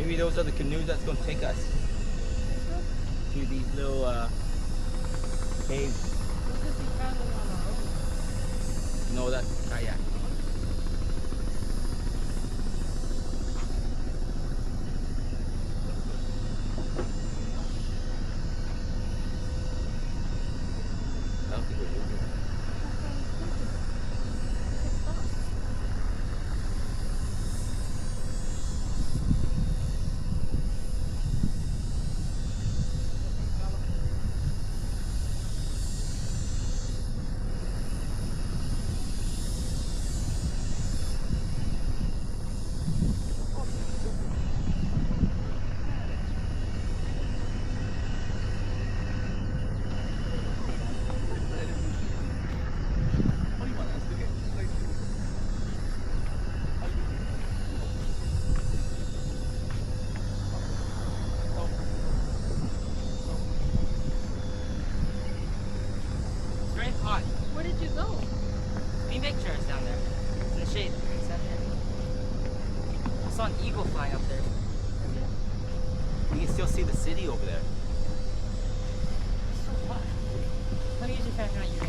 Maybe those are the canoes that's gonna take us to these little caves. Look at the paddle on our own. No, that's kayak. I don't think we're moving. It's very hot. Where did you go? Beanbag chairs down there. It's in the shade. Sat there. I saw an eagle flying up there. We can still see the city over there. It's so hot. Let me use your fan if you're not using